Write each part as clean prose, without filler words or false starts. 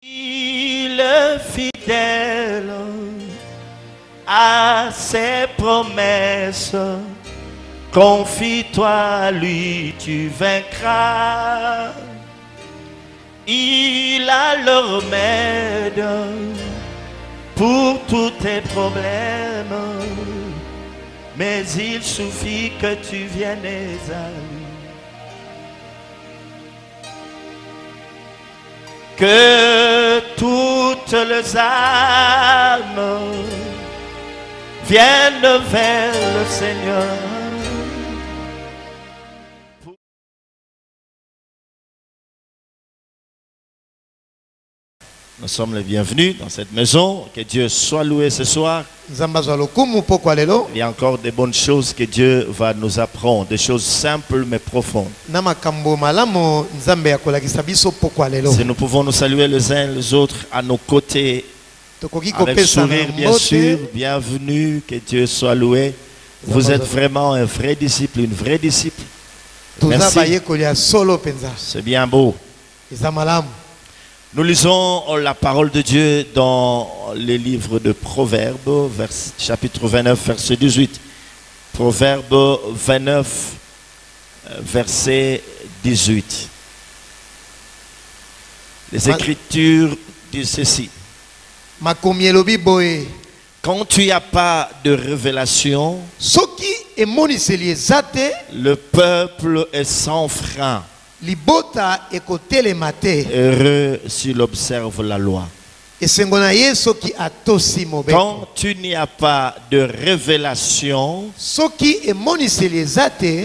Il est fidèle à ses promesses. Confie-toi à lui, tu vaincras. Il a le remède pour tous tes problèmes. Mais il suffit que tu viennes à lui. Que toutes les âmes viennent vers le Seigneur. Nous sommes les bienvenus dans cette maison. Que Dieu soit loué ce soir. Il y a encore des bonnes choses que Dieu va nous apprendre. Des choses simples mais profondes. Si nous pouvons nous saluer les uns les autres à nos côtés. Avec sourire bien sûr. Bienvenue. Que Dieu soit loué. Vous êtes vraiment un vrai disciple, une vraie disciple. Merci. C'est bien beau. Nous lisons la parole de Dieu dans les livres de Proverbes, chapitre 29, verset 18. Proverbes 29, verset 18. Les Écritures disent ceci. Quand tu n'as pas de révélation, le peuple est sans frein. Heureux s'il observe la loi. Quand tu n'y as pas de révélation,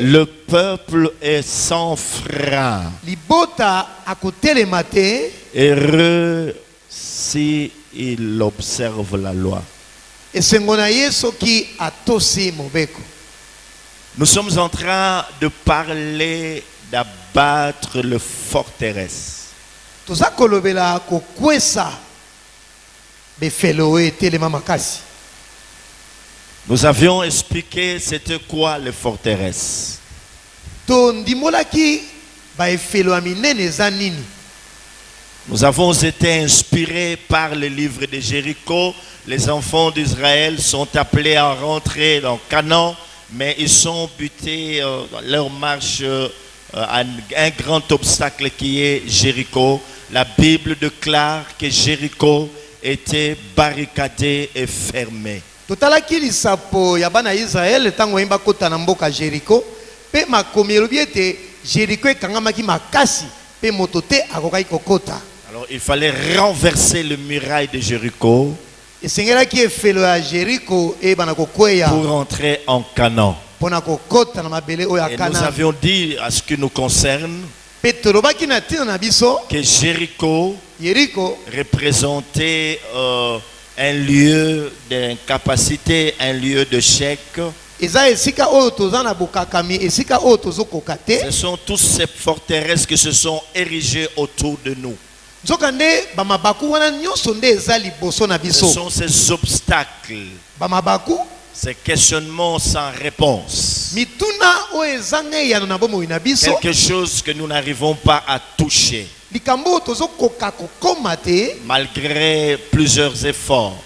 le peuple est sans frein. Heureux s'il observe la loi. Nous sommes en train de parler d'abattre le forteresse. Nous avions expliqué c'était quoi les forteresses. Nous avons été inspirés par le livre de Jéricho. Les enfants d'Israël sont appelés à rentrer dans Canaan, mais ils sont butés dans leur marche à un grand obstacle qui est Jéricho. La Bible déclare que Jéricho était barricadé et fermé. Alors il fallait renverser le muraille de Jéricho pour entrer en Canaan. Et nous avions dit à ce qui nous concerne que Jéricho représentait un lieu d'incapacité, un lieu de chèque. Ce sont tous ces forteresses qui se sont érigées autour de nous. Ce sont ces obstacles, ces questionnements sans réponse. Quelque chose que nous n'arrivons pas à toucher. Malgré plusieurs efforts,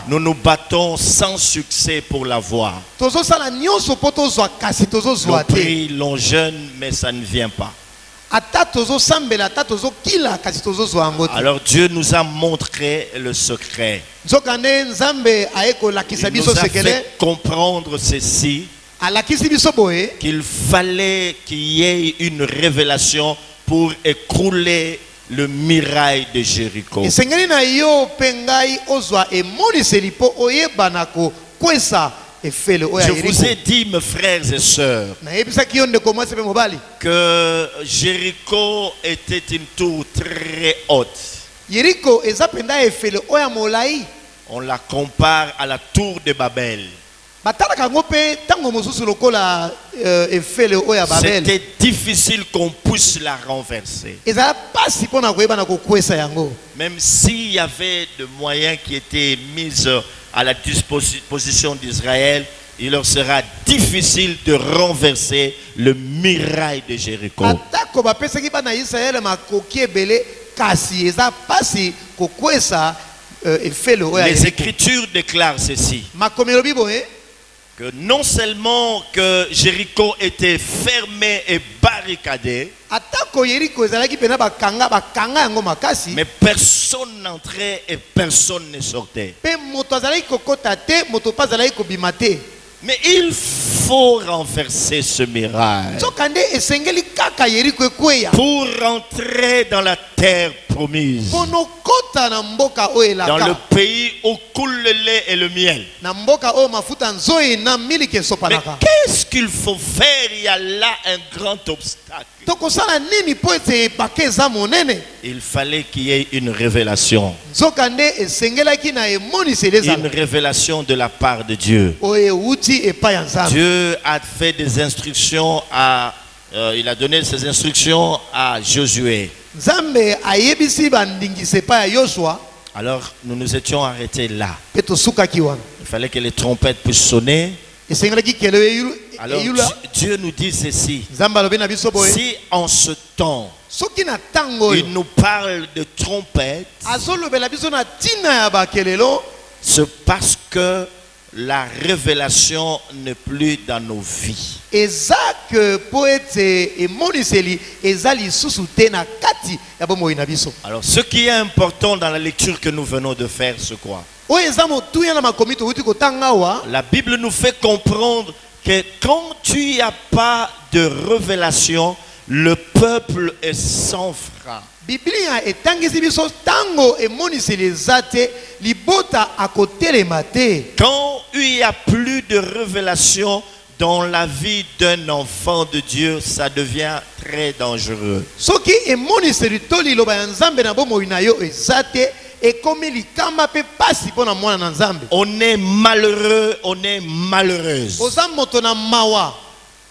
nous nous battons sans succès pour l'avoir. L'on prie, l'on jeûne, mais ça ne vient pas. Alors Dieu nous a montré le secret. Il nous a fait comprendre ceci, qu'il fallait qu'il y ait une révélation pour écrouler le muraille de Jéricho. Je vous ai dit, mes frères et sœurs, que Jéricho était une tour très haute. On la compare à la tour de Babel. C'était difficile qu'on puisse la renverser. Même s'il y avait des moyens qui étaient mis à la disposition d'Israël, il leur sera difficile de renverser le muraille de Jéricho. kasi eza pasi kokwesa efelo Les Écritures déclarent ceci, makomelo biboye que non seulement que Jéricho était fermé et barricadé, atako Yeriko ezalaki pena bakanga yango makasi, mais personne n'entrait et personne ne sortait. pe moto azalaki kokota te, moto pa azalaki kobima te. Mais il faut renverser ce miracle Nzokande esengeli kaka Yeriko ekweya pour rentrer dans la terre promise, pono kota na mboka oyo dans le elaka, pays où coule le lait et le miel. na mboka oyo mafuta nzoyi na miliki Mais esopanaka. qu'est-ce qu'il faut faire? Il y a là un grand obstacle. Tokosala nini po ete bake eza monene? Il fallait qu'il y ait une révélation. Nzokande esengelaki na emoniseli Une ezala révélation de la part de Dieu. oyo euti epai ya Nzambe. Dieu a fait des instructions il a donné ses instructions à Josué. Nzambe ayebisi bandingisa epai ya Yoshua, Alors nous nous étions arrêtés là. pe tosukaki wana. Il fallait que les trompettes puissent sonner. Esengelaki kelo Alors eyula. Dieu nous dit ceci. Nzambe alobi na biso boye, Si en ce temps, soki na ntango il oyo nous parle de trompettes, azolobela biso na ntina ya bakelelo, c'est parce que la révélation n'est plus dans nos vies. eza ke po ete emoniseli eza lisusu te na kati ya bomoi na biso. Alors ce qui est important dans la lecture que nous venons de faire, c'est quoi? Oyo eza motuya na makomi touti kotanga awa, La Bible nous fait comprendre que quand tu n'y as pas de révélation, le peuple est sans frein. Biblia etangisi biso tango emoniseli eza te, libota akotelema te. Quand il n'y a plus de révélation dans la vie d'un enfant de Dieu, ça devient très dangereux. Soki emoniseli to liloba ya Nzambe na bomoi na yo eza te, ekomi likama pe pasi pona mwana na Nzambe. On est malheureux, on est malheureuse. Oza moto na mawa,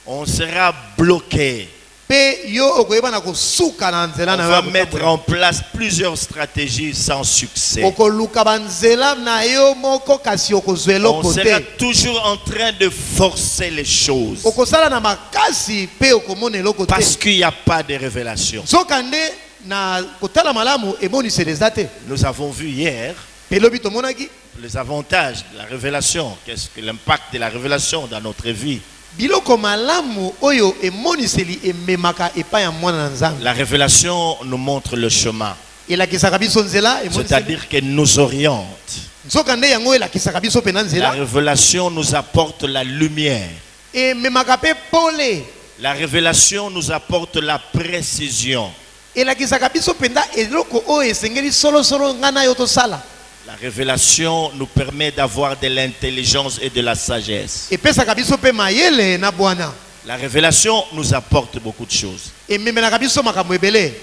On sera bloqué. pe yo okoyeba na kosuka na nzela On na va yo. mettre en place plusieurs stratégies sans succès. Okoluka banzela na yo moko kasi okozwa On eloko sera te. toujours en train de forcer les choses Okosala na makasi pe okomona eloko te. parce qu'il n'y a pas de révélation. Sokande na kotala malamu emoniseli eza te. Nous avons vu hier Pe lobi tomonaki les avantages de la révélation. Qu'est-ce que l'impact de la révélation dans notre vie? biloko malamu oyo emoniseli ememaka epai ya mwana na Nzambe. La révélation nous montre le chemin, Elakisaka biso nzela emoniseli. c'est-à-dire qu'elle nous oriente. Nzokande yango elakisaka biso pe na La nzela. révélation nous apporte la lumière. Ememaka pe pole. La révélation nous apporte la précision. Elakisaka biso penda eloko oyo esengeli solo solo ngana yo tosala. La révélation nous permet d'avoir de l'intelligence et de la sagesse. Epesaka biso pe mayele na bwana. La révélation nous apporte beaucoup de choses. Ememelaka biso makambo ebele.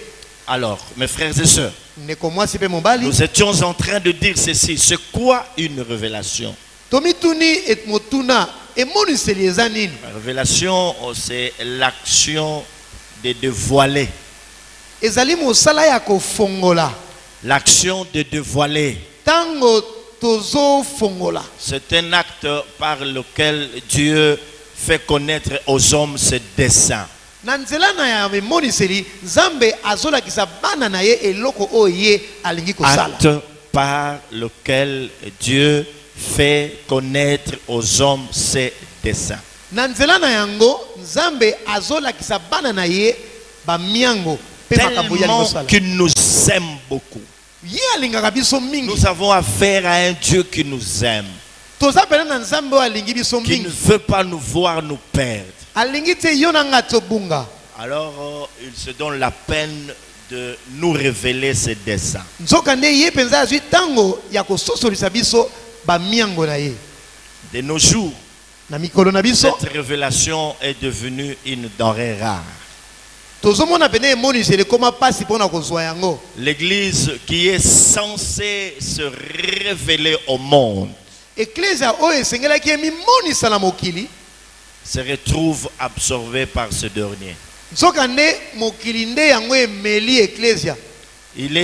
Alors, mes frères et sœurs, Ndeko mwasi pe mobali. nous étions en train de dire ceci. C'est quoi une révélation? Tomituni et motuna emoniseli eza nini? La révélation, c'est l'action de dévoiler. Ezali mosala ya kofongola. L'action de dévoiler. Tango tozo fongola. C'est un acte par lequel Dieu fait connaître aux hommes ses desseins. Na nzela na ya emoniseli Nzambe azolakisa bana na ye eloko oyo ye alingi kosala. Acte par lequel Dieu fait connaître aux hommes ses desseins. Na nzela na yango Nzambe azolakisa bana na ye bamiango pe makambo ya Tellement kosala. qu'il nous aime beaucoup. Ye alingaka biso mingi. Nous avons affaire à un Dieu qui nous aime, Toza pena na Nzambe oyo alingi biso qui ne mingi. veut pas nous voir nous perdre. Alingi te yo na nga tobunga. Alors, il se donne la peine de nous révéler ses desseins. Nzokande ye penza azwi tango ya kososolisa biso bamiango na ye. De nos jours, Na mikolo na biso cette révélation est devenue une denrée rare. tozomona pene emoniseli ekoma pasi mpona kozwa yango. L'église qui est censée se révéler au monde Eklezia oyo esengelaki emimonisa na mokili se retrouve absorbée par ce dernier. nzokande mokili nde yango emeli eklezia. Elle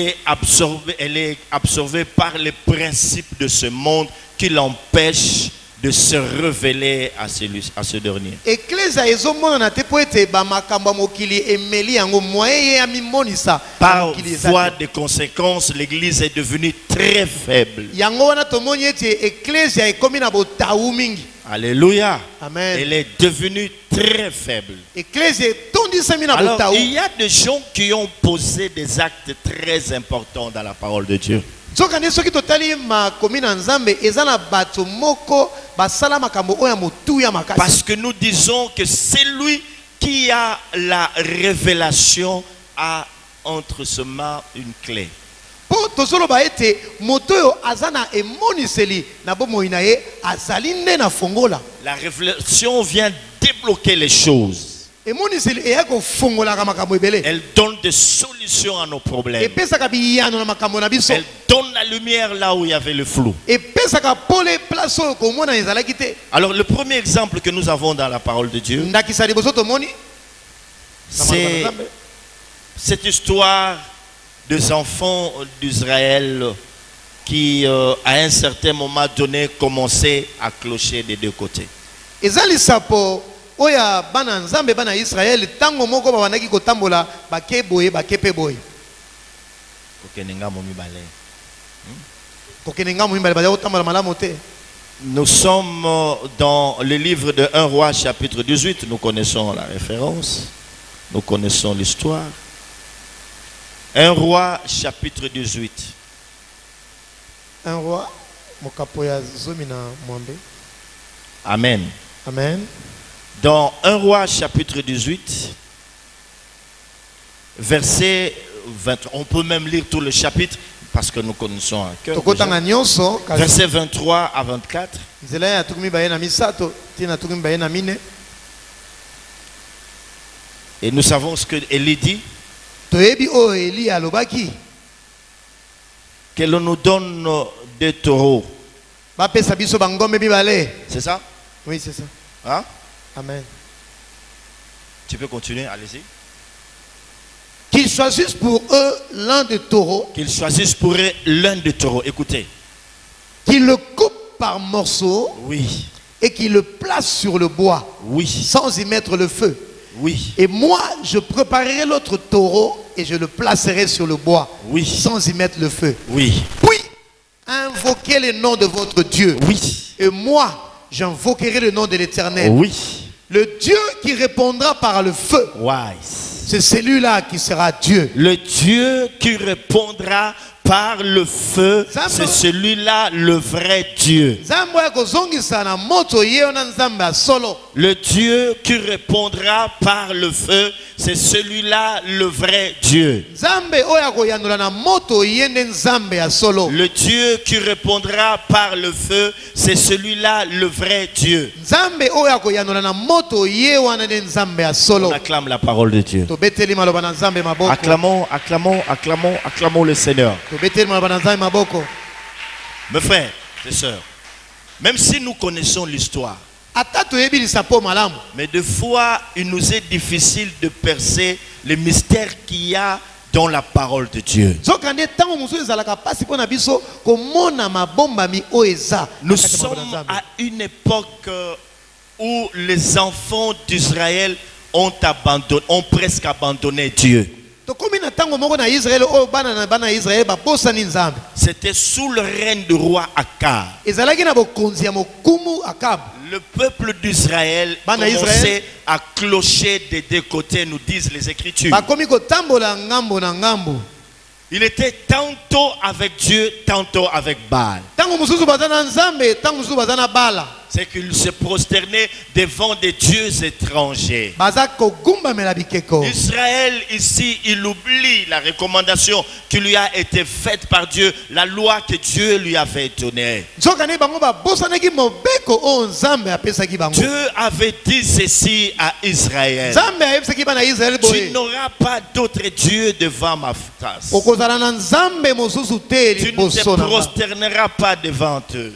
est absorbée par les principes de ce monde qui l'empêchent de se révéler à ce dernier. Ecclesia ezomona na te po ete ba makambo ya mokili emeli yango moyen ya mimonisa. Par voie de conséquence, l'église est devenue très faible. Yango wana tomoni ete ecclesia ekomi na botawu mingi. Alléluia. Amen. Elle est devenue très faible. Ecclesia etondisami na Alors, botawu. il y a des gens qui ont posé des actes très importants dans la parole de Dieu. Zokande soki totali makomi na Nzambe eza na bato moko basala makambo oyo ya motu ya makasi. Parce que nous disons que celui qui a la révélation a entre ses mains une clé. Po tozoloba ete moto oyo aza na emoniseli na bomoi na ye azali nde na fongola. La révélation vient débloquer les choses. Emoniseli eya kofongolaka makambo ebele. Elle donne des solutions à nos problèmes. Epesaka biyano na makambo na biso. Elle donne la lumière là où il y avait le flou. Epesaka pole place oyo komona ezalaki te. Alors le premier exemple que nous avons dans la parole de Dieu, Ndakisa liboso tomoni c'est cette histoire des enfants d'Israël qui, à un certain moment donné, commençaient à clocher des deux côtés. ezali sapo oya bana Nzambe bana Israël tango moko babandaki kotambola bake boye bakepe boye. Kokenenga moyimbale baza kotambola malamu te. Nous sommes dans le livre de 1 Roi chapitre 18, nous connaissons la référence, nous connaissons l'histoire. 1 Roi chapitre 18. Un roi mokapo ya zomi na mwambe. Amen. Amen. Dans 1 Roi chapitre 18, verset 20, on peut même lire tout le chapitre parce que nous connaissons un cœur. Tokotanga nyonso Verset 23 à 24. nzela ya tukumi baye na misato tina tukumi baye na mine. Et nous savons ce que Élie dit. Toyebi o Eli alobaki Que l'on nous donne des taureaux. bapesa biso bangombe mibale. C'est ça? Oui, c'est ça. Hein? Amen. Tu peux continuer, allez-y. Qu'ils choisissent pour eux l'un des taureaux, Qu'ils choisissent pour eux l'un des taureaux. Écoutez. qu'ils le coupent par morceaux Oui. et qu'ils le placent sur le bois Oui. sans y mettre le feu. Oui. Et moi, je préparerai l'autre taureau et je le placerai sur le bois Oui. sans y mettre le feu. Oui. Puis, invoquez le nom de votre Dieu. Oui. Et moi, j'invoquerai le nom de l'Éternel. Oui. Le Dieu qui répondra par le feu, Wise. c'est celui-là qui sera Dieu. Le Dieu qui répondra par le feu, c'est celui-là le vrai Dieu. Le Dieu qui répondra par le feu, c'est celui-là le vrai Dieu. Le Dieu qui répondra par le feu, c'est celui-là le vrai Dieu. On acclame la parole de Dieu. Acclamons, acclamons, acclamons, acclamons le Seigneur. Mes frères et sœurs, même si nous connaissons l'histoire, mais des fois il nous est difficile de percer le mystère qu'il y a dans la parole de Dieu. Nous sommes à une époque où les enfants d'Israël ont presque abandonné Dieu. C'était sous le règne du roi Akab. Le peuple d'Israël commençait à clocher des deux côtés, nous disent les Écritures. Il était tantôt avec Dieu, tantôt avec Baal. C'est qu'il se prosternait devant des dieux étrangers. Israël ici, il oublie la recommandation qui lui a été faite par Dieu, la loi que Dieu lui avait donnée. Dieu avait dit ceci à Israël: tu n'auras pas d'autre Dieu devant ma face. Tu ne te prosterneras pas devant eux.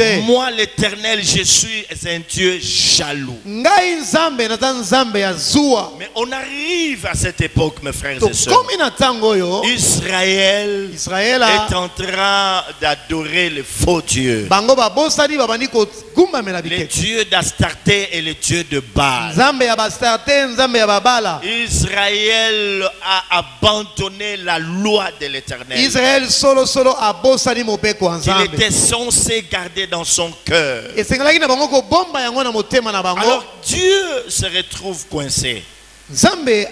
te. Moi, l'Éternel, je suis un Dieu jaloux. Ngai nzambe naza nzambe ya zuwa. Mais on arrive à cette époque, mes frères To et sœurs. komi na tango yo. Israël Israela est en train d'adorer les faux dieux. bango babosani babandi ko gumbamela Les bikeko. dieux d'Astarté et les dieux de Baal. Nzambe ya bastarte, nzambe ya babala. Israël a abandonné la loi de l'Éternel. Israël solo abosani mopeko ya Qu'il nzambe. était censé garder dans son cœur. Esengelaki na bango ko bomba yango na motema na bango. Alors Dieu se retrouve coincé. Nzambe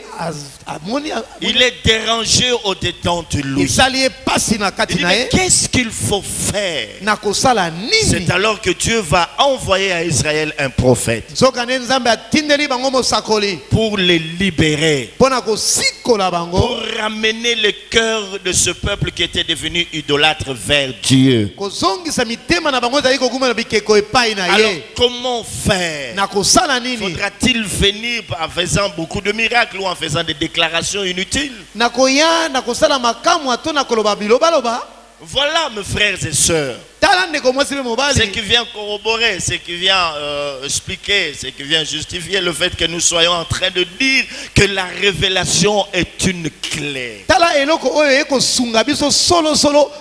amoni Il est dérangé au-dedans de lui. esali pasi na Il kati dit, na mais ye. qu'est-ce qu'il faut faire? Na kosala nini? C'est alors que Dieu va envoyer à Israël un prophète Zokane nzambe atindeli bango mosakoli. pour les libérer, Pona kosikola bango. pour ramener le cœur de ce peuple qui était devenu idolâtre vers Dieu. Kozongisa mitema na bango ezali kokuma na bikeko epai na Alors ye. comment faire? Na kosala nini? Faudra-t-il venir en faisant beaucoup de miracles ou en faisant des déclarations inutiles? Na koya na kosala makamu ato na koloba bilobaloba. Voilà, mes frères et sœurs, Tala ndeko mwasi be ce mobali. qui vient corroborer, ce qui vient expliquer, ce qui vient justifier le fait que nous soyons en train de dire que la révélation est une clé. Tala eloko oyo ekosunga biso solo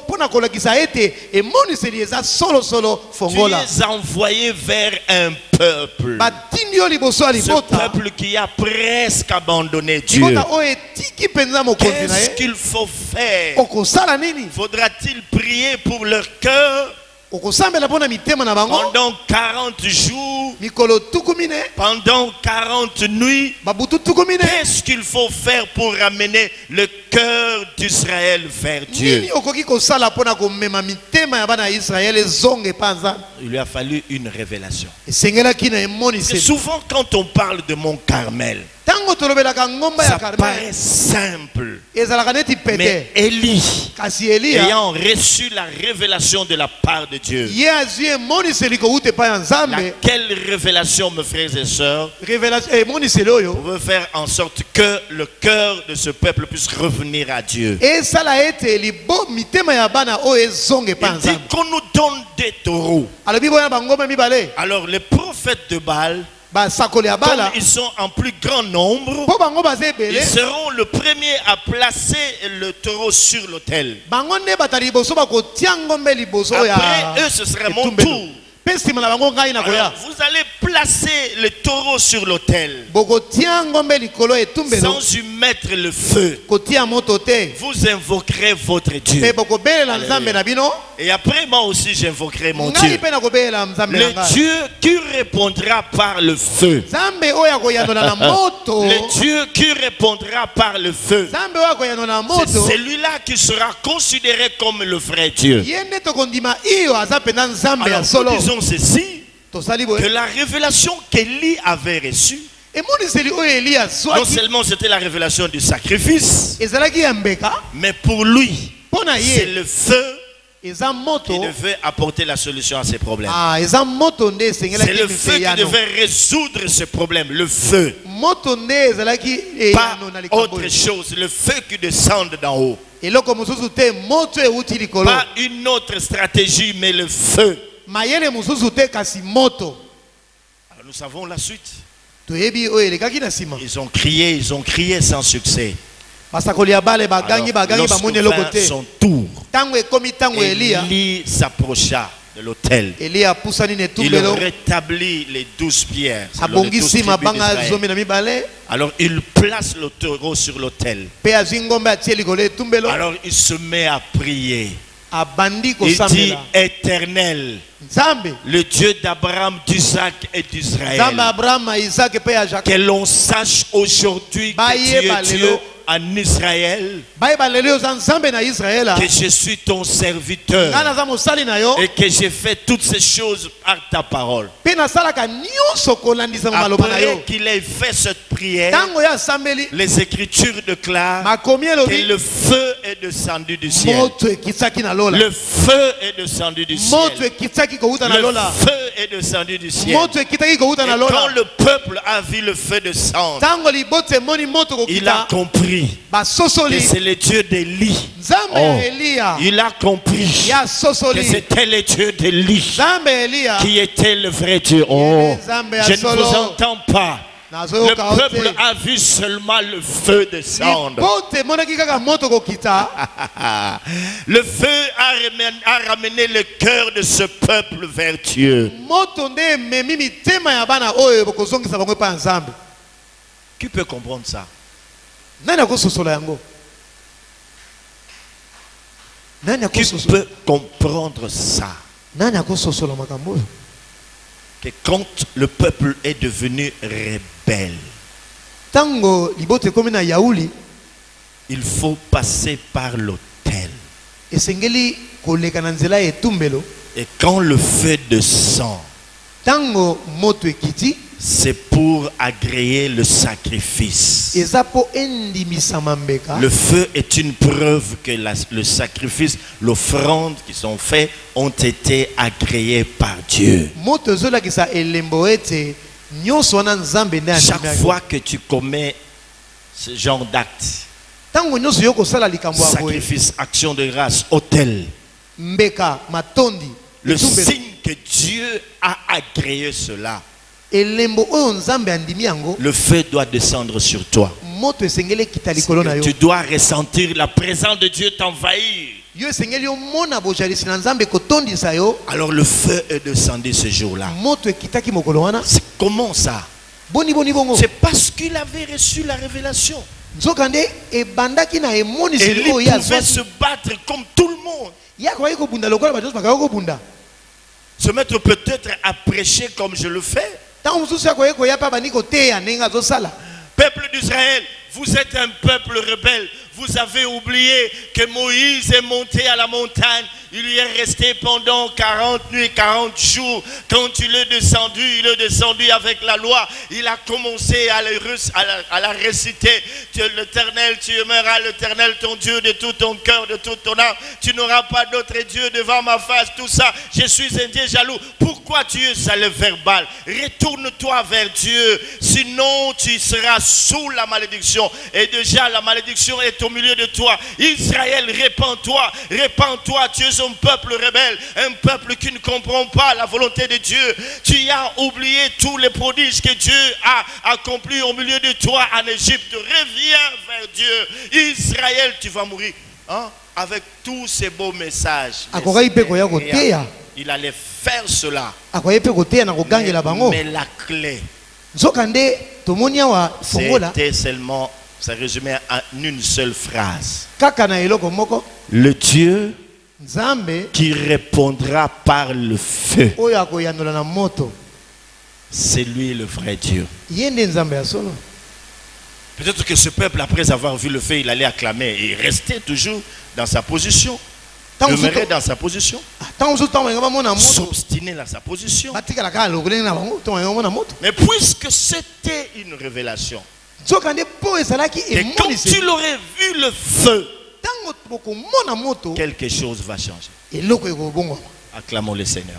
pona kolakisa ete emoniseli eza solo Tu fongola. es envoyé vers un peuple. Batindi yo liboso ya Ce libota. peuple qui a presque abandonné Dieu. Libota oyo etiki penza mokonzi na Qu'est-ce ye. qu'il faut faire? Okosala nini? Faudra-t-il prier pour leur cœur Okosambela pona mitema na bango. pendant 40 jours, Mikolo tukumine. pendant 40 nuits? Babutu tukumine. Qu'est-ce qu'il faut faire pour ramener le cœur d'Israël vers Dieu? Nini okoki kosala pona komema mitema ya bana ya Israël ezonge panza. Il lui a fallu une révélation. Esengelaki na Et emoniseli. souvent quand on parle de Mont Carmel, Tango tolobelaka ngomba ya ça Carmel. paraît simple. Ezalaka neti Mais pete. Élie, Kasi Elia ayant reçu la révélation de la part de Dieu, ye azwi emoniseli kouta epai ya nzambe. laquelle révélation, mes frères et sœurs, Révélation emoniseli oyo pouvait faire en sorte que le cœur de ce peuple puisse revenir à Dieu. esala ete libo mitema ya bana oyo ezonge epai ya Il dit nzambe. qu'on nous donne des taureaux. Alobi boya bangomba mibale Alors les prophètes de Baal, basakoli ya comme bala ils sont en plus grand nombre, mpo bango baza ils ebele. seront le premier à placer le taureau sur l'autel. Bango nde bata liboso bakotia ngombe liboso ya Après eux, ce sera mon etumbelo. tour. Mpe nsima na bango ngai Alors, nakoya vous allez placer le taureau sur l'autel bokotia ngombe likolo ya etumbelo sans y mettre le feu. kotia moto te Vous invoquerez votre Dieu. mpe bokobelela nzambe na bino. Et après, moi aussi, j'invoquerai mon Ngai Dieu. mpe nakobelela nzambe na Le ngai. Dieu qui répondra par le feu. Nzambe oyo akoyandola na moto. Le Dieu qui répondra par le feu. Nzambe oyo akoyandola na C'est moto. celui-là qui sera considéré comme le vrai Dieu. Ye nde tokondima iyo aza mpenza nzambe ya Alors, solo. nous disons ceci, Tosali que boye la révélation qu'Élie avait reçue, emoniseli oyo Eli non azwaki seulement c'était la révélation du sacrifice, ezalaki ya mbeka mais pour lui, mpo na c'est ye le feu eza qui moto. devait apporter la solution à ses problèmes. Eza moto nde C'est esengelaki le feu qui mifeyano. devait résoudre ce problème, le feu. Moto nde ezalaki Pas eyano na likambo autre oyo. chose, le feu qui descend d'en haut. Eloko mosusu te moto euti likolo. Pas une autre stratégie, mais le feu. Mayele mosusu te kasi moto. Alors, nous savons la suite. Toyebi oyo elekaki na nsima. Ils ont crié sans succès. Basakoli ya bale bagangi Alors, bamoni lorsque eloko vint te. son tour, Tango ekomi tango Eliya. Élie s'approcha de l'autel. Eliya apusani na Il etumbelo. rétablit les 12 pierres. selon les 12 Abongisi tribus mabanga d'Israël. zomi na mibale. Alors il place le taureau sur l'autel. Pe azwi ngombe atie likolo ya etumbelo. Alors il se met à prier. Abandi Il dit, kosambela. Éternel, Nzambe. le Dieu d'Abraham, d'Isaac et Nzambe d'Israël, Abraham, Isaac pe ya Jacob. que l'on sache aujourd'hui Baye que tu es balelo. Dieu en Israël, Bayeba lelo oza Nzambe na Israela. que je suis ton serviteur Nga naza mosali na yo. et que j'ai fait toutes ces choses par ta parole. Pe nasalaka nyonso kolandisa maloba na yo. Après qu'il ait fait cette prière, Tango ya asambeli. les Écritures déclarent Makomi que elobi. le feu est descendu du ciel. moto ekitsaki na lola, Le feu est descendu du ciel. moto ekitsaki kouta na Le lola, feu est descendu du ciel. moto ekitaki kouta Et na quand lola. le peuple a vu le feu descendre, Tango libote moni moto il a kokita compris que basosoli c'est le Dieu d'Élie. Nzambe Oh. ya Elia Il a compris ya que sosoli, c'était le Dieu d'Élie Nzambe ya Elia qui était le vrai Dieu. Oh, je ne vous entends pas. Le nazoyoka peuple ote. a vu seulement le feu descendre. Libote emonaki kaka moto kokita, Le feu a ramené le cœur de ce peuple vers Dieu. moto nde ememi mitema ya bana oyo bokozongisa bango epai ya Nzambe. Qui peut comprendre ça? Nani akososola yango? Nani Qui akososola? peut comprendre ça? Nani akososola makambo oyo? Que quand le peuple est devenu rebelle, Tango libote ekomi na yauli, il faut passer par l'autel. esengeli koleka na nzela ya etumbelo. Et quand le feu descend, Tango moto ekiti, c'est pour agréer le sacrifice. eza po endimisama mbeka. Le feu est une preuve que le sacrifice, l'offrande qui sont faits ont été agréés par Dieu. Moto ezolakisa elembo ete nyonso wana Nzambe nde Chaque andimi yango. fois que tu commets ce genre d'acte, Tango nyonso yo kosala likambo ya boye, sacrifice, action de grâce, autel, mbeka matondi, le etumbelo, signe que Dieu a agréé cela, elembo oyo Nzambe andimi yango, le feu doit descendre sur toi. moto esengeli ekita likolo na yo. Tu dois ressentir la présence de Dieu t'envahir. Yo esengeli omona bojalisi na Nzambe kotondisa yo. Alors le feu est descendu ce jour-là. Moto ekitaki mokolo wana. C'est comment ça? Boni bongo. C'est parce qu'il avait reçu la révélation. Nzokande ebandaki na emoni Élie siko ya pouvait zwaki. se battre comme tout le monde. Ya kwa iko bunda lokola bato bakako kobunda. Se mettre peut-être à prêcher comme je le fais. Tango mususu ya kwa iko ya pa baniko teya nenga zosala. Peuple d'Israël, vous êtes un peuple rebelle. Vous avez oublié que Moïse est monté à la montagne. Il y est resté pendant 40 nuits, 40 jours. Quand il est descendu avec la loi. Il a commencé à la réciter. L'Éternel, tu aimeras l'Éternel, ton Dieu, de tout ton cœur, de toute ton âme. Tu n'auras pas d'autre Dieu devant ma face. Tout ça, je suis un Dieu jaloux. Pourquoi tu es à le verbal? Retourne-toi vers Dieu. Sinon, tu seras sous la malédiction. Et déjà, la malédiction est au milieu de toi. Israël, répands-toi. Répands-toi. Tu es un peuple rebelle. Un peuple qui ne comprend pas la volonté de Dieu. Tu as oublié tous les prodiges que Dieu a accomplis au milieu de toi en Égypte. Reviens vers Dieu. Israël, tu vas mourir. Hein? Avec tous ces beaux messages. Il allait faire cela. Mais la clé, c'était seulement, ça résumait en une seule phrase. Le Dieu qui répondra par le feu, c'est lui le vrai Dieu. Peut-être que ce peuple, après avoir vu le feu, il allait acclamer et rester toujours dans sa position. Demeurer dans sa position. S'obstiner dans sa position. Mais puisque c'était une révélation, et quand il aurait vu le feu, quelque chose va changer. Acclamons le Seigneur.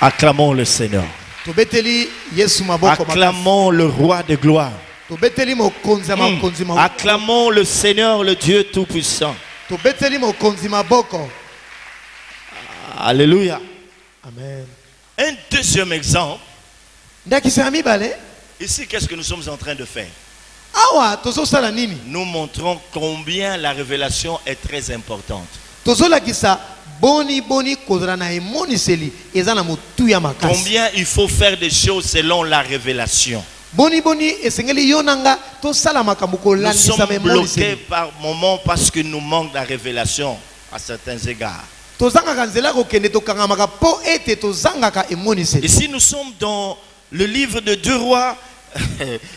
Acclamons le Seigneur. Acclamons le roi de gloire. Acclamons le Seigneur, le Dieu Tout-Puissant. Alléluia. Amen. Un deuxième exemple. Ici, qu'est-ce que nous sommes en train de faire? Nous montrons combien la révélation est très importante. Combien il faut faire des choses selon la révélation. Nous sommes bloqués par moments parce que nous manque la révélation à certains égards. Ici nous sommes dans le livre de 2 Rois,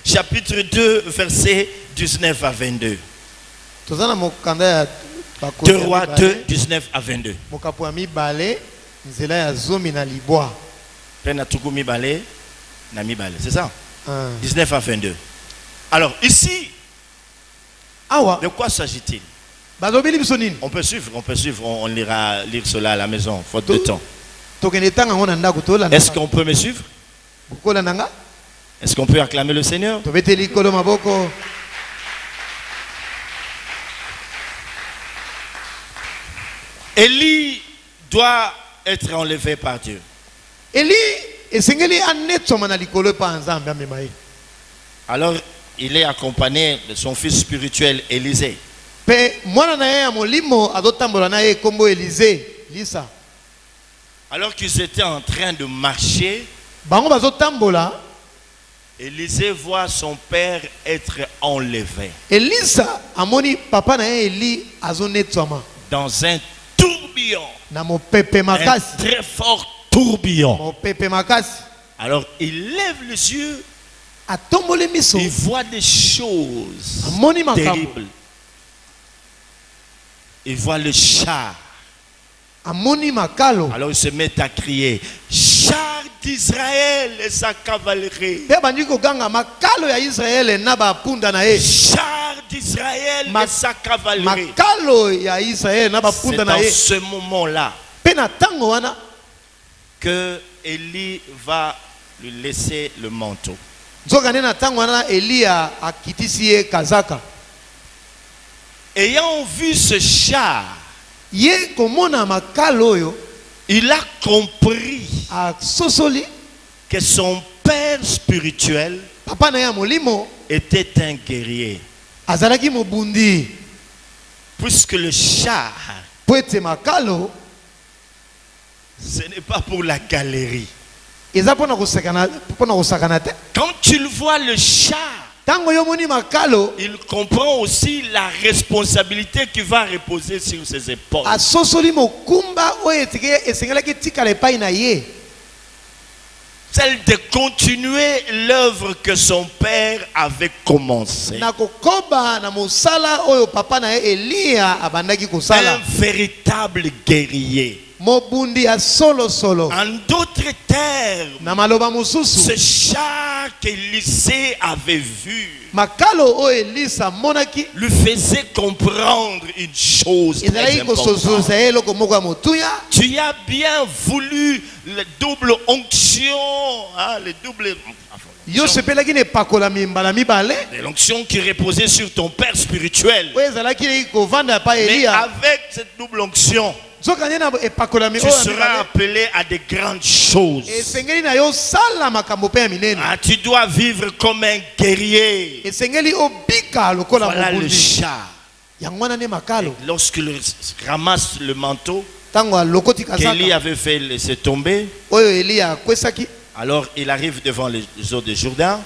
chapitre 2, versets 19 à 22. 2 Rois 2, 19 à 22. C'est ça? 19 à 22. Alors ici, awa De quoi s'agit-il? bazobeli biso nini On peut suivre, on ira lire cela à la maison, faute de temps. tokende tanga ngo na ndako tolanda Est-ce qu'on peut me suivre? kolanda nga Est-ce qu'on peut acclamer le Seigneur? tobeteli kolo maboko. Élie doit être enlevé par Dieu. Eli esengeli anetsoma na likolo pa nzambe amema ye. Alors, il est accompagné de son fils spirituel Élisée. Pe mwana na ye ya molimo azotambola na ye kombo Élisée lisa. Alors qu'ils étaient en train de marcher, Bango bazotambola, Élisée voit son père être enlevé Elisa amoni papa na ye Eli azonetsoma dans un tourbillon, na mopepe un makasi. très fort tourbillon. Mopepe makasi. Alors il lève les yeux, Atombole miso. il voit des choses Amoni makambo. terribles. Il voit le char. Amoni makalo. Alors il se met à crier, char d'Israël et sa cavalerie. Pe bandi koganga makalo ya Israël na ba punda na ye. Char d'Israël et sa cavalerie. Makalo ya Israël na ba C'est punda na dans ye. ce moment-là Pe na tango wana que Élie va lui laisser le manteau. nzokande na tango wana Elia akitisi ye kazaka. Ayant vu ce char, Ye komona makalo oyo il a compris a sosoli que son père spirituel papa na ya molimo était un guerrier. azalaki mobundi Puisque le char, po ete makalo ce n'est pas pour la galerie. eza mpona kosakana te. Quand tu le vois, le char, Tango yo moni makalo il comprend aussi la responsabilité qui va reposer sur ses épaules. asosoli mokumba oyo esengelaki etikala epai na ye Celle de continuer l'œuvre que son père avait commencé. na kokoba na mosala oyo papa na ye Eliya abandaki Un kosala. véritable guerrier. Mobundi ya solo solo. En d'autres termes, Na maloba mosusu ce char qu'Élisée avait vu makalo oyo Elisa monaki lui faisait comprendre une chose très ezalaki importante. kosososa ye eloko moko ya motuya. Tu as bien voulu le double onction, hein, le double Yo sepelaki na epakolami mbala mibale l'onction qui reposait sur ton père spirituel. oyo ezalaki kovanda pa Mais Eliya. avec cette double onction, Nzokande na epakolami tu oyo ya seras mibale appelé à de grandes choses. esengeli na yo sala makambo pe ya minene. Ah, tu dois vivre comme un guerrier. Esengeli obika lokola Voilà le mobundi. char. Yango wana ne makalo. Lorsqu'il ramasse le manteau Tango alokoti qu'Élie kazaka avait fait laisser tomber, oyo Eliya akwesaki alors il arrive devant les eaux de Jourdain.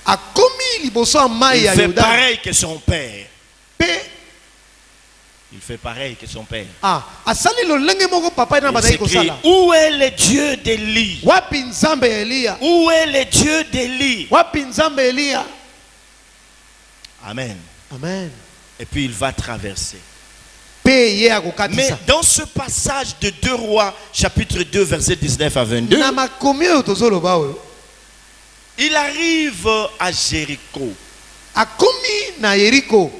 akomi liboso ya mai Il ya fait Yoda pareil que son père. pe Il fait pareil que son père. asali lolenge moko papa na Il bazali s'écrie, kosala. où est le Dieu d'Élie? Wapi nzambe ya Eliya? Où est le Dieu d'Élie? Wapi nzambe ya Eliya? Amen. Amen. Et puis il va traverser. Pe ye Mais akokatisa. dans ce passage de 2 Rois, chapitre 2, verset 19 à 22, Na makomi oyo tozoloba oyo il arrive à Jéricho. akomi na Yeriko.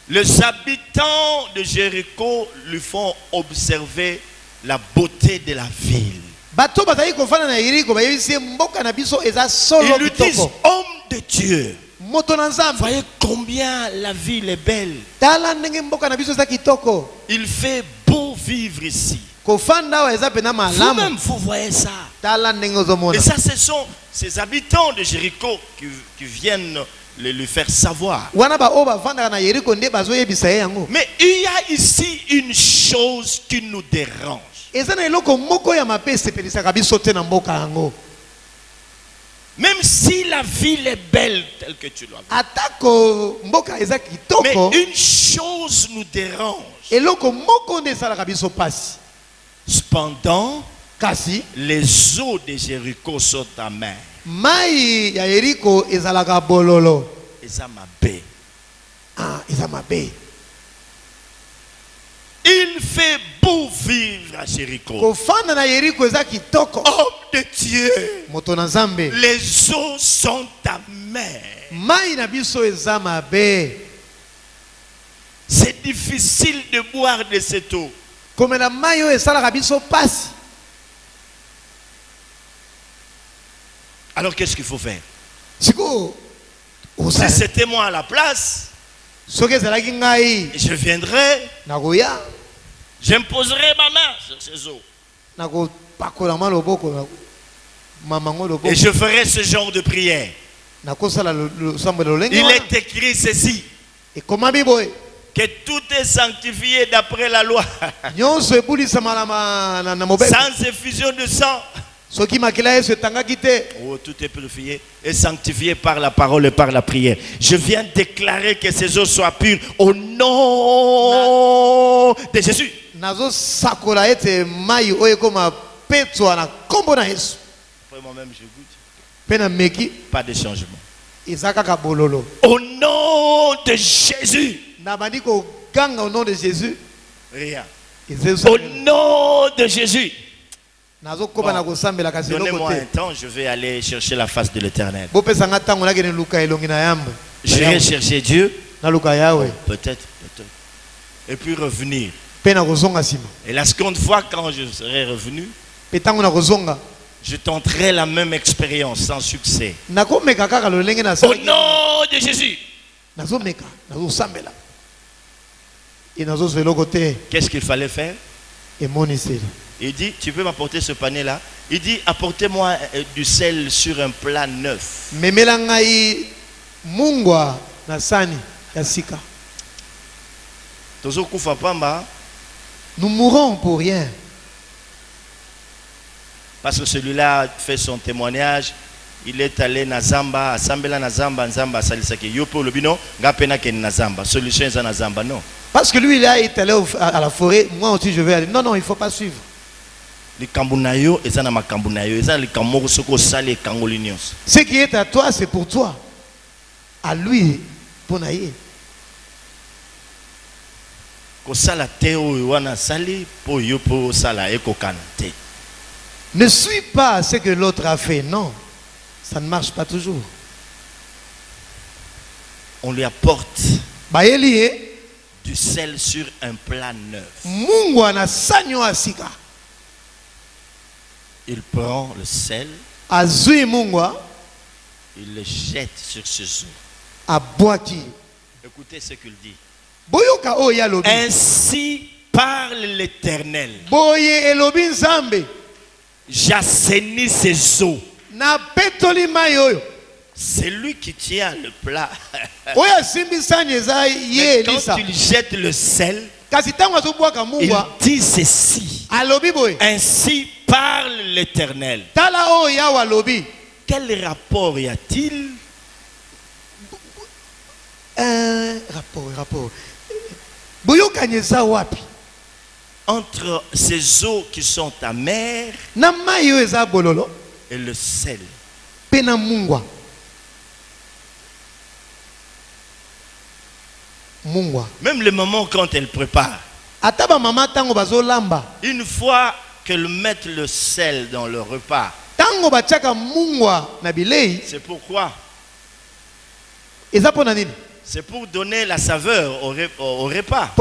Les habitants de Jéricho lui font observer la beauté de la ville. Bato bazali kofana na Yeriko bayebisi ye mboka na biso eza solo Ils lui disent, kitoko. homme de Dieu, Moto na nzambe. voyez combien la ville est belle. Tala ndenge mboka na biso eza kitoko. Il fait beau vivre ici. Kofanda awa eza pena malamu. Vous-même, vous voyez ça. Tala ndenge Et ozomona. ça, ce sont ces habitants de Jéricho qui viennent lui faire savoir. Wana ba oyo bavandaka na Yeriko nde bazoyebisa ye yango. Mais il y a ici une chose qui nous dérange. Eza na eloko moko ya mabe esepelisaka biso te na mboka yango. Même si la ville est belle telle que tu l'as vu. Atako mboka eza Mais kitoko. une chose nous dérange. Eloko moko nde esalaka biso pasi. Cependant, Kasi les eaux de Jéricho sont amères. mai ya Yeriko ezalaka bololo. Et ça m'a bé. Eza mabe. Il fait beau vivre à Jéricho. Kofanda na Yeriko eza kitoko. Homme de Dieu, Moto na nzambe. les eaux sont amères. Mai na biso eza mabe. C'est difficile de boire de cette eau. Comme la mayo et ça la rabiso passe. Alors qu'est-ce qu'il faut faire? Si c'était moi à la place, je viendrais, j'imposerais ma main sur ces eaux. Et je ferai ce genre de prière. Il est écrit ceci, que tout est sanctifié d'après la loi, sans effusion de sang. Oh, tout est purifié et sanctifié par la parole et par la prière. Je viens déclarer que ces eaux soient pures au nom de Jésus. Après moi-même, je goûte. Pas de changement. Au nom de Jésus. Rien. Au nom de Jésus. Donnez-moi un temps, je vais aller chercher la face de l'Éternel. J'irai chercher Dieu. Peut-être. Et puis revenir. Et la seconde fois, quand je serai revenu, je tenterai la même expérience sans succès. Au nom de Jésus. Qu'est-ce qu'il fallait faire? Il dit, tu peux m'apporter ce panier-là? Il dit, apportez-moi du sel sur un plat neuf. Nous mourrons pour rien. Parce que celui-là fait son témoignage. Il est allé na Zamba, asambela na Zamba, Nzamba salisaki. Yopo lobino, ngapena ken na Zamba. Solution est na Zamba, non. Parce que lui, il est allé à la forêt. Moi aussi, je vais aller. Non, il ne faut pas suivre. Ce qui est à toi, c'est pour toi. À lui, pour naïe. Ne suis pas ce que l'autre a fait. Non, ça ne marche pas toujours. On lui apporte du sel sur un plat neuf. Il prend le sel, il le jette sur ses eaux. Écoutez ce qu'il dit. Ainsi parle l'Éternel. J'assainis ses eaux. C'est lui qui tient le plat. Mais quand il jette le sel, il dit ceci. Ainsi parle l'Éternel. Quel rapport y a-t-il? Rapport. Entre ces eaux qui sont amères et le sel. Même le moment quand elle prépare, une fois qu'elle met le sel dans le repas, c'est pourquoi? C'est pour donner la saveur au repas.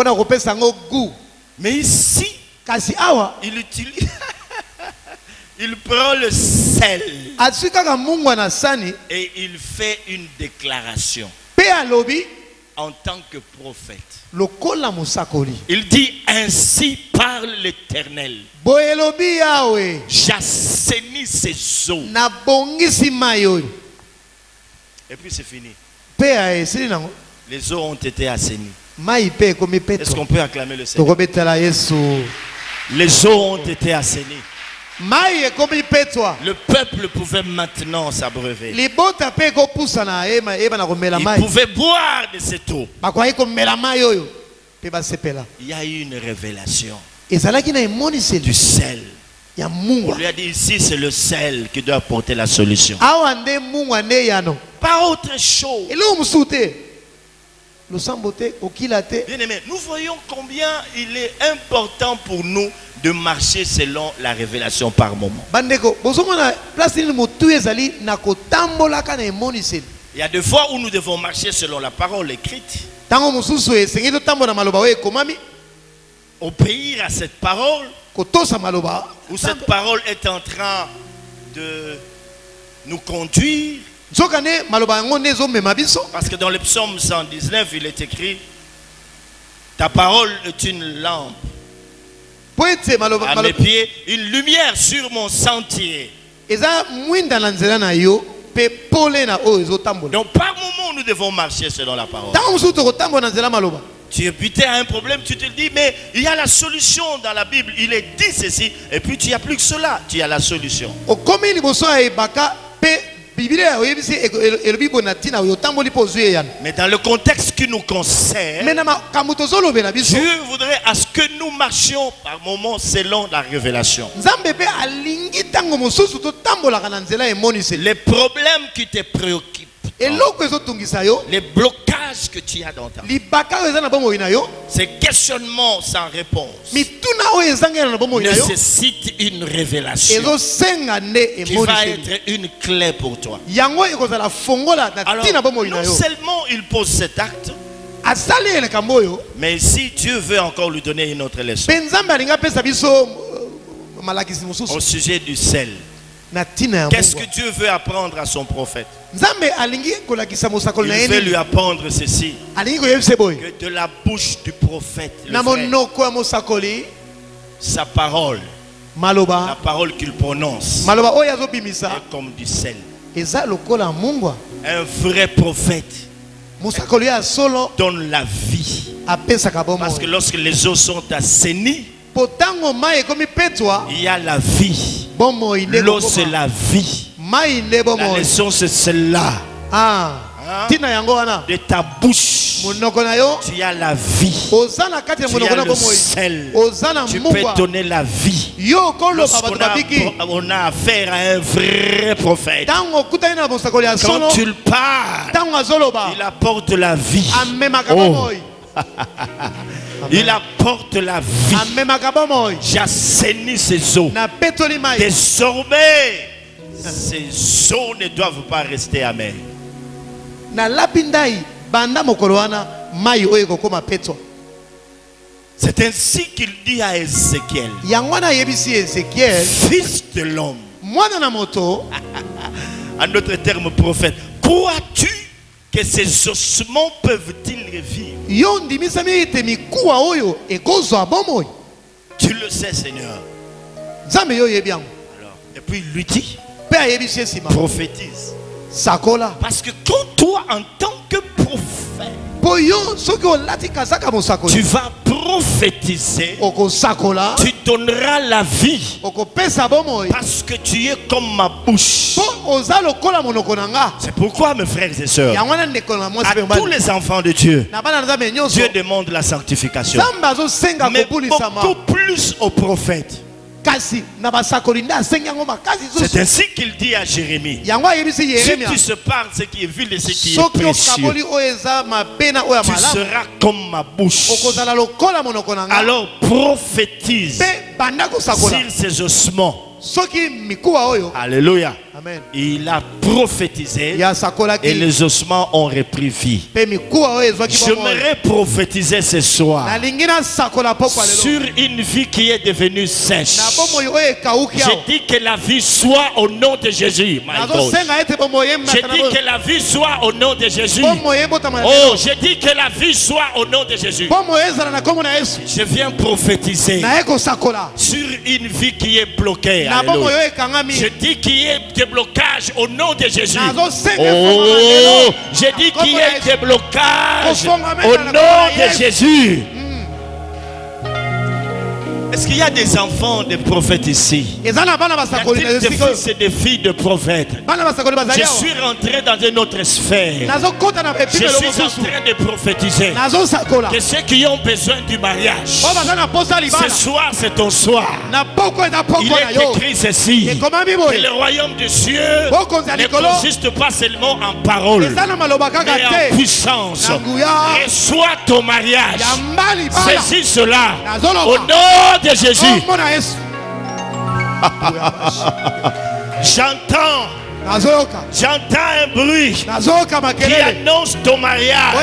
Mais ici, il utilise, il prend le sel et il fait une déclaration en tant que prophète. Il dit, ainsi parle l'Éternel. J'assainis ces eaux. Et puis c'est fini. Les eaux ont été assainies. Est-ce qu'on peut acclamer le Seigneur? Les eaux ont été assainies. Le peuple pouvait maintenant s'abreuver. Il pouvait boire de cette eau. Il y a eu une révélation du sel. On lui a dit ici c'est le sel qui doit apporter la solution. Pas autre chose. Bien-aimé, nous voyons combien il est important pour nous de marcher selon la révélation par moment. Il y a des fois où nous devons marcher selon la parole écrite. Tango mosusu esengi to tambola maloba oyo ekomami obéir à cette parole, kotosa maloba où cette parole est en train de nous conduire. zokane maloba yango nezo mema biso Parce que dans le psaume 119, il est écrit: ta parole est une lampe po ete maloba à mes pieds, une lumière sur mon sentier. eza mwinda na nzela na yo pe pole na oyo ezotambola. Donc par moment, nous devons marcher selon la parole. Tango mosusu tokotambola na nzela maloba Tu es buté à un problème, tu te dis, mais il y a la solution dans la Bible. Il est dit ceci, et puis tu n'y as plus que cela. Tu as la solution. okomi liboso ya ebaka pe biblia oyebisi elobi boye na ntina oyo otamboli mpo ozwi eyana Mais dans le contexte qui nous concerne, me na makambo tozolobela biso Dieu voudrait à ce que nous marchions par moments selon la révélation. nzambe mpe alingi ntango mosusu totambolaka na nzela emoniseli Les problèmes qui te préoccupent, eloko ezotungisa yo les blocages que tu as dans ta vie, libaka oyo eza na bomoi na yo ces questionnements sans réponse mituna oyo ezangela na bomoi na yo nécessitent une révélation ezosenga nde qui va emoniseli être une clé pour toi. yango ekozala fongola na Alors, ntina bomoi na non yo seulement il pose cet acte, asali elekambo oyo mais si Dieu veut encore lui donner une autre leçon mpe nzambe alingi apesa biso malakisi mosusu au sujet du sel, na ntina ya qu'est-ce que mbungwa Dieu veut apprendre à son prophète? nzambe alingi kolakisa mosakoli na Il ye veut lui nini apprendre ceci, alingi koyebisa boye que de la bouche du prophète, le na vrai, monoko ya mosakoli sa parole, la maloba parole qu'il prononce maloba oyo azobimisa est comme du sel. eza lokola mbungwa Un vrai prophète mosakoli ya solo donne la vie. apesaka Parce que bomoi lorsque les eaux sont assainis, po ntango mai ekomi petwa il y a la vie. bomoi nde L'eau, kokoma. c'est la vie. mai nde La bomoi leçon, c'est celle-là. ah Hein? ntina yango wana De ta bouche, monoko na yo tu as la vie. oza na kati ya Tu monoko as na le bomoi sel. oza na Tu peux mbungwa donner la vie. yo okoloba bato Lorsqu'on babiki on a affaire à un vrai prophète, ntango okutani na mosakoli ya solo quand tu le parles, ntango azoloba il apporte la vie. amemaka Oh. bomoi Il apporte la vie. amemaka bomoi J'assainis ces eaux. na petoli mai Désormais, ces eaux ne doivent pas rester amères. nalapi ndai banda mokolo wana mai oyo ekokoma petwa C'est ainsi qu'il dit à Ézéchiel: yango wana ayebisi ezekiel fils de l'homme, mwana na moto en d'autres termes prophète, crois-tu que ces ossements peuvent-ils revivre? yo ndimisami ete mikuwa oyo ekozwa bomoi Tu le sais, Seigneur. nzambe yo oyebi yango Alors, et puis il lui dit, mpe ayebisi ye nsima prophétise. sakola Parce que quand toi, en tant que prophète, mpo yo soki olati kazaka tu mosakoli vas prophétiser, okosakola tu donneras la vie. okopesa bomoi Parce que tu es comme ma bouche. mpo oza lokola monoko na nga C'est pourquoi, mes frères et sœurs, yango wana ndeko na mwasi à mpe tous mobali les enfants de Dieu, na bana na nzambe nyonso Dieu demande la sanctification. nzambe azosenga Mais kobulisama beaucoup plus aux prophètes. kasi na basakoli nde asengi yango makasi C'est susu ainsi qu'il dit à Jérémie. yango ayebisi Si yeremia tu se parles ce qui est vil et ce qui est soki précieux, okaboli oyo eza mabe na oyo ya tu malamu seras comme ma bouche. okozala lokola monoko na nga Alors prophétise mpe banda kosakola sur ces ossements. soki mikuwa oyo Alléluia. amen Il a prophétisé ya et sakolaki les ossements ont repris vie. mpe mikuwa oyo ezwaki bomoi J'aimerais prophétiser ce soir nalingi nasakola pokwa lelo sur une vie qui est devenue sèche. na bomoi oyo ekauki Je awo dis que la vie soit au nom de Jésus. My God. nazosenga ete bomoi Je emata na dis boyo que la vie soit au nom de Jésus. bomoi ebotama na Oh, lelo je dis que la vie soit au nom de Jésus. bomoi ezala na kombo na yesu Je viens prophétiser naye kosakola sur une vie qui est bloquée. na bomoi Alléluia. oyo ekangami Je dis qu'il y ait des blocages au nom de Jésus. nazosenga Oh, je dis qu'il y ait des blocages au nom de Jésus. Est-ce qu'il y a des enfants de prophètes ici? eza na bana Y basakoli na a-t-il des esika oyo fils et des filles de prophètes? bana basakoli bazali Je awa suis rentré dans une autre sphère. nazokota na Je epimelo suis en mosusu train de prophétiser nazosakola que ceux qui ont besoin du mariage, oyo baza na posa libala ce soir c'est ton soir. na poko eza Il poko na est yo écrit ceci, ekomami que boye le royaume des cieux bokonzi ya ne likolo consiste pas seulement en paroles, eza na maloba kaka mais en te puissance. na nguya Reçois ton mariage. yamba libala Saisis cela au nazoloba nom de Jésus. kombo na yesu J'entends J'entends un bruit qui annonce ton mariage.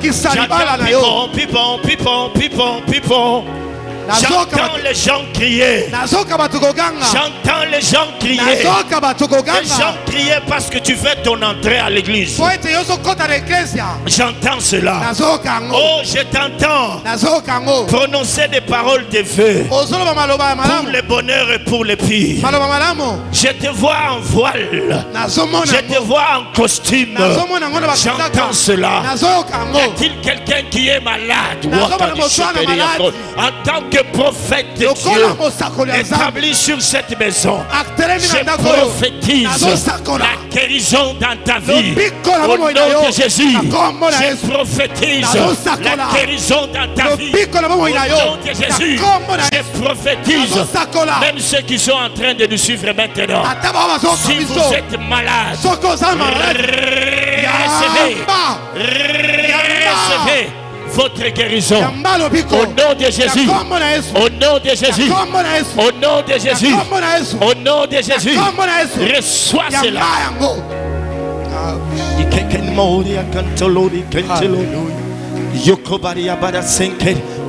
J'entends pipon, pipon, pipon, pipon, pipon. J'entends les gens crier. J'entends les gens crier. Les gens crier parce que tu fais ton entrée à l'église. J'entends cela. Oh, je t'entends prononcer des paroles de vœux pour le bonheur et pour le pire. Je te vois en voile. Je te vois en costume. J'entends cela. Y a-t-il quelqu'un qui est malade? En tant que prophète de Dieu établi sur cette maison, je prophétise la guérison dans ta vie au nom de Jésus. Je prophétise la guérison dans ta vie au nom de Jésus. Je prophétise même ceux qui sont en train de nous suivre maintenant. Si vous êtes malade, recevez votre guérison au nom de Jésus, au nom de Jésus, au nom de Jésus, au nom de Jésus. Reçois cela.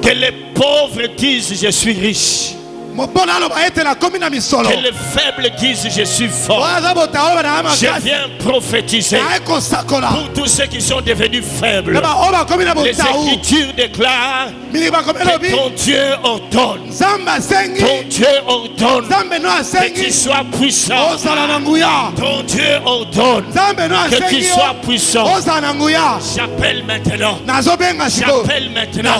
Que les pauvres disent je suis riche. Que les faibles disent je suis fort. Je viens prophétiser pour tous ceux qui sont devenus faibles. Les Écritures déclarent que ton Dieu ordonne. Ton Dieu ordonne que tu sois puissant. Ton Dieu ordonne que tu sois puissant. J'appelle maintenant. J'appelle maintenant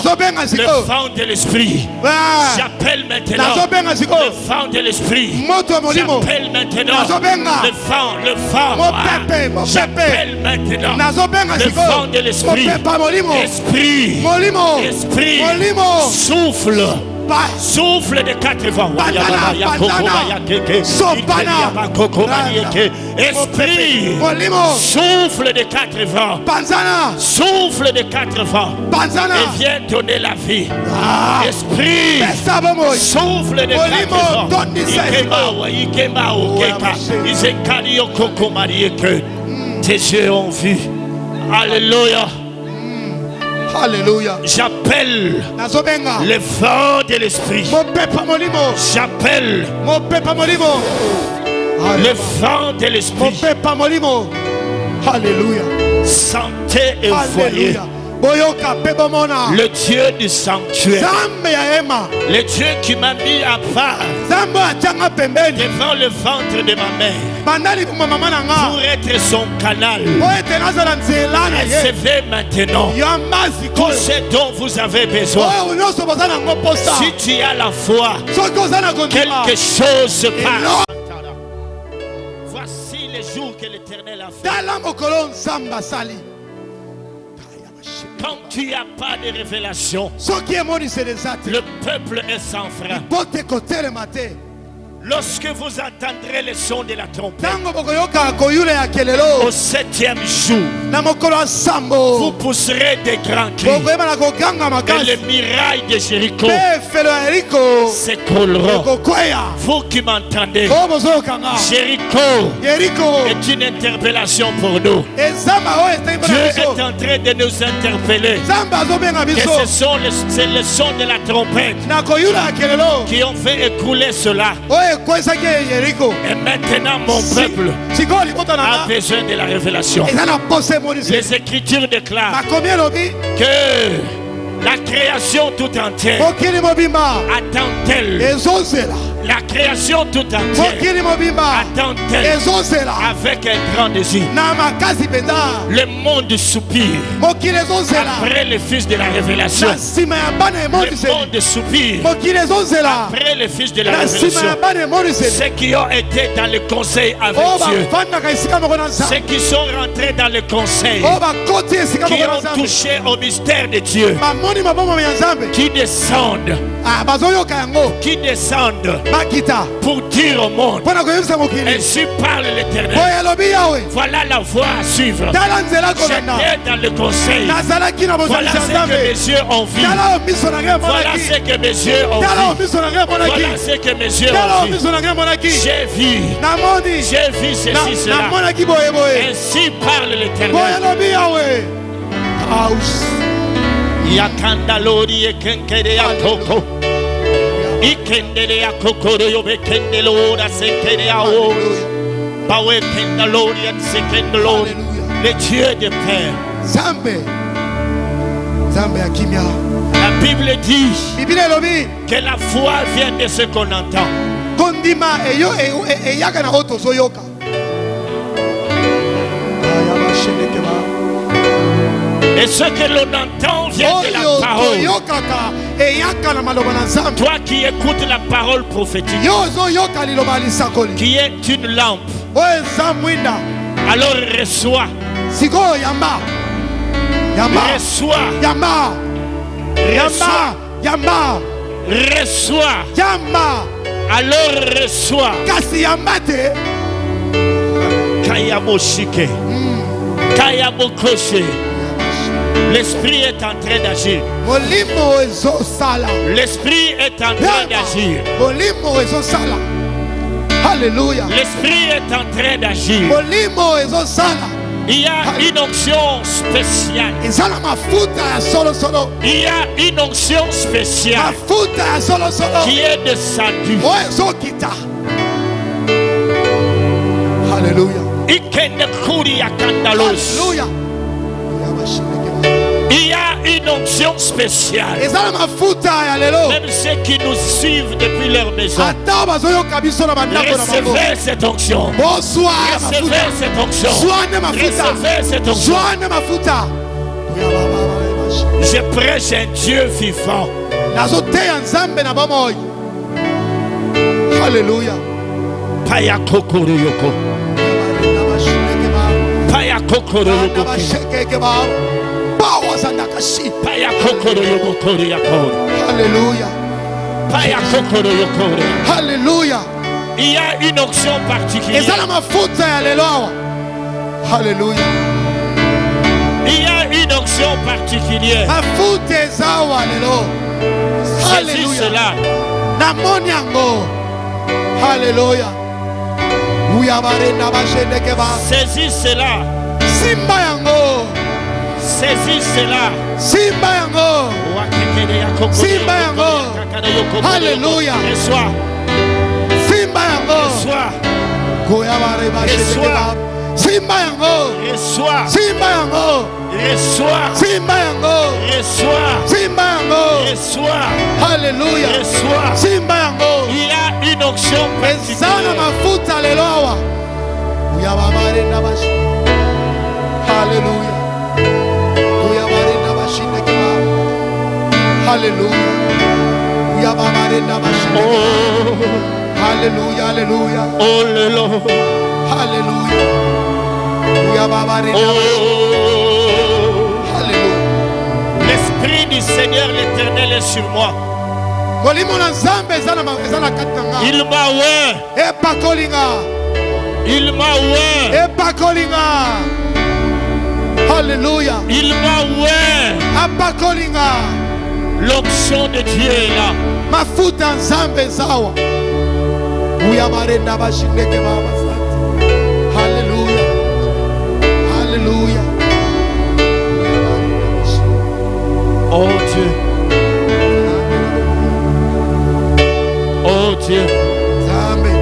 le vent de l'esprit. J'appelle maintenant le vent de l'esprit. J'appelle maintenant le vent. J'appelle maintenant le vent de l'esprit. Esprit, souffle. Souffle de 4 vents. Esprit, souffle de 4 vents. Souffle de 4 vents. Et viens donner la vie. Esprit, souffle de 4 vents. Tes yeux ont vu. Alléluia. Alléluia. J'appelle le vent de l'esprit. J'appelle le vent de l'esprit. Alléluia. Santé et foyer. Le Dieu du sanctuaire, le Dieu qui m'a mis à part devant le ventre de ma mère pour être son canal. Recevez maintenant tout ce dont vous avez besoin. Si tu as la foi, quelque chose se passe. Voici les jours que l'Éternel a fait. Quand tu n'as pas de révélation, le peuple est sans frein. Lorsque vous entendrez le son de la trompette, au 7e jour, vous pousserez des grands cris et les murailles de Jéricho s'écrouleront. Vous qui m'entendez, Jéricho est une interpellation pour nous. Dieu est en train de nous interpeller. Et c'est le son de la trompette qui ont fait écrouler cela. Et maintenant mon peuple a besoin de la révélation. Les Écritures déclarent que la création tout entière attend-elle. La création tout entière attend-elle avec un grand désir. Le monde soupire après le fils de la révélation. Le monde soupire après le fils de la révélation. Ceux qui ont été dans le conseil avec Dieu, ceux qui sont rentrés dans le conseil, qui ont touché au mystère de Dieu, qui descendent makita pour dire au monde, mpona koyebisa mokili ainsi parle l'Éternel. boye elobi yawe Voilà la voie à suivre. tala nzela kolanda J'étais dans le conseil. nazalaki na Voilà bozalisi ya ce que nzambe mes yeux ont vu. tala oyo miso na ngai Voilà emonaki ce que mes yeux ont tala oyo vu. miso na ngai emonaki Voilà ce que mes yeux tala ont oyo vu. miso na ngai emonaki J'ai vu. namoni J'ai vu ceci, cela. namonaki boye boye Ainsi parle boye l'Éternel. elobi yawe aus Yakandalori ekenkere ya koko. Ikendele ya kokoro yobe kendelo ora sekere ya o. Bawe kendalori and sekendalori. Le Dieu de paix. nzambe nzambe ya kimia La Bible dit biblia elobi que la foi vient de ce qu'on entend. kondima eyo eyaka na oyo tozoyoka Et ce que l'on entend vient de la oyo parole. toyokaka eyaka na maloba na nzambe Toi qui écoutes la parole prophétique, yo ozoyoka liloba ya lisakoli qui est une lampe, oyo eza mwinda alors reçois, sikoyo yamba yamba reçois, yamba reçois, yamba reçois, yamba alors reçois. kasi yamba te Kayaboshike, Kayabokoshe. L'esprit est en train d'agir. molimo ezosala L'esprit est en train d'agir. molimo ezosala halleluya L'esprit est en train d'agir. molimo ezosala Il y a une onction spéciale. eza na mafuta ya solosolo Il y a une onction spéciale mafuta ya solosolo qui est descendue. oyo ezokita halleluya Ikende kuri ya kandalos. halleluya Il y a une onction spéciale. eza na mafuta ya lelo Même ceux qui nous suivent depuis leur maison, ata bazoyoka biso na bandako na bango recevez cette onction. bozwa Recevez mafuta cette onction. zwane mafuta Recevez cette onction. zwane mafuta Je prêche un Dieu vivant. nazoteya nzambe na bomoi halleluya Paya kokoro yoko. Paya kokoro yoko. nabashekeke babo bawazandakashi Paya kokoro yoko kori yako. halleluya Paya kokoro yoko. halleluya Il y a une onction eza particulière. na mafuta ya lelo awa halleluya Il y a une onction particulière. mafuta eza awa lelo Saisis halleluya cela. namoni yango halleluya uyabarenda bashendeke ba Saisis cela. simba yango Saisis cela. simba yango Simba yango. Alléluia. Reçois. simba yango Reçois. kuyabare bashendeke ba simba yango Reçois. simba yango Reçois. simba yango Reçois. simba yango Reçois. halleluya Reçois. simba yango Il y a une onction eza na particulière. mafuta lelo awa uyababarenda bashi halleluya uyabarenda bashindeke ba halleluya uyababarenda bashindeke Oh, halleluya halleluya oh le Lord. halleluya uyababarenda Oh, halleluya l'Esprit du Seigneur l'Éternel est sur moi. molimo na nzambe eza na kati na nga Il m'a oint. epakoli nga Il m'a oint. epakoli nga halleluya Il m'a oint. apakoli nga L'onction de Dieu est là. mafuta nzambe ezawa uyabarenda bashindeke babasati halleluya halleluya Oh Dieu. Oh Dieu. nzambe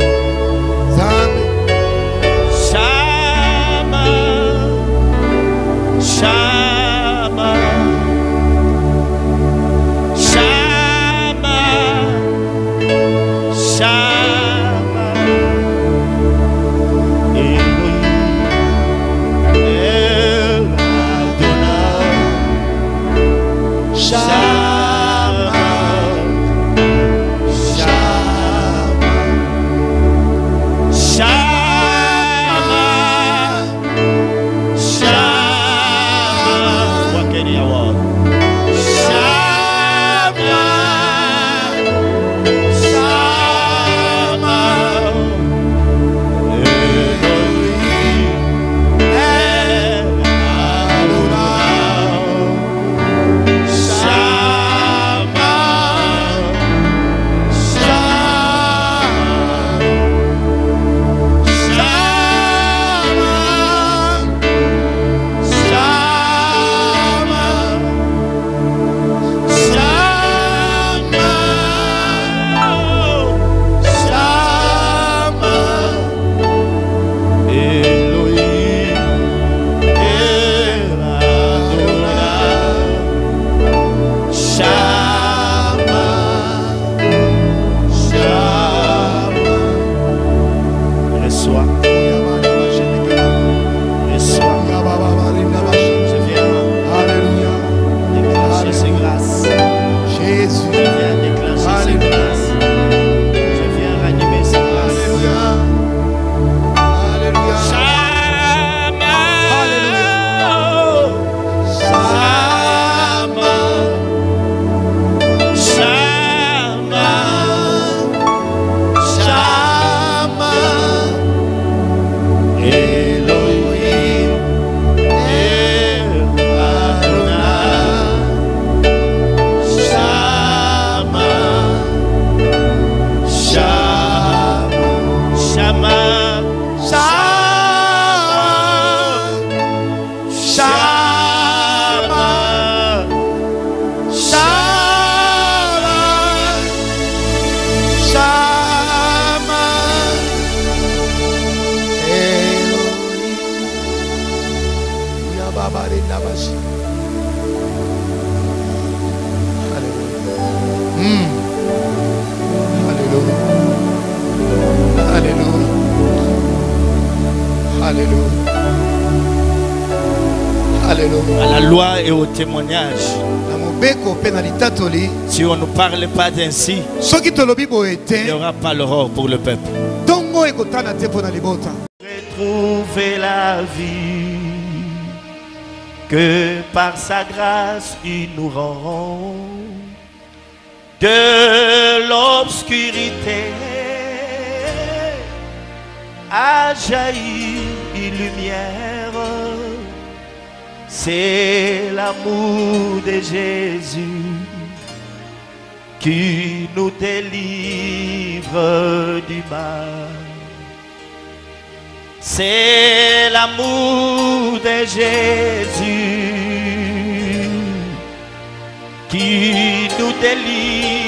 nzambe Shama. Shama. Shama. Shama. Elohim. El Adonai. Shama. Shama. loi et au témoignage. Si on ne parle pas d'ainsi, il n'y aura pas l'aurore pour le peuple. Retrouver la vie que par sa grâce il nous rend de l'obscurité a jailli une lumière. C'est l'amour de Jésus qui nous délivre du mal. C'est l'amour de Jésus qui nous délivre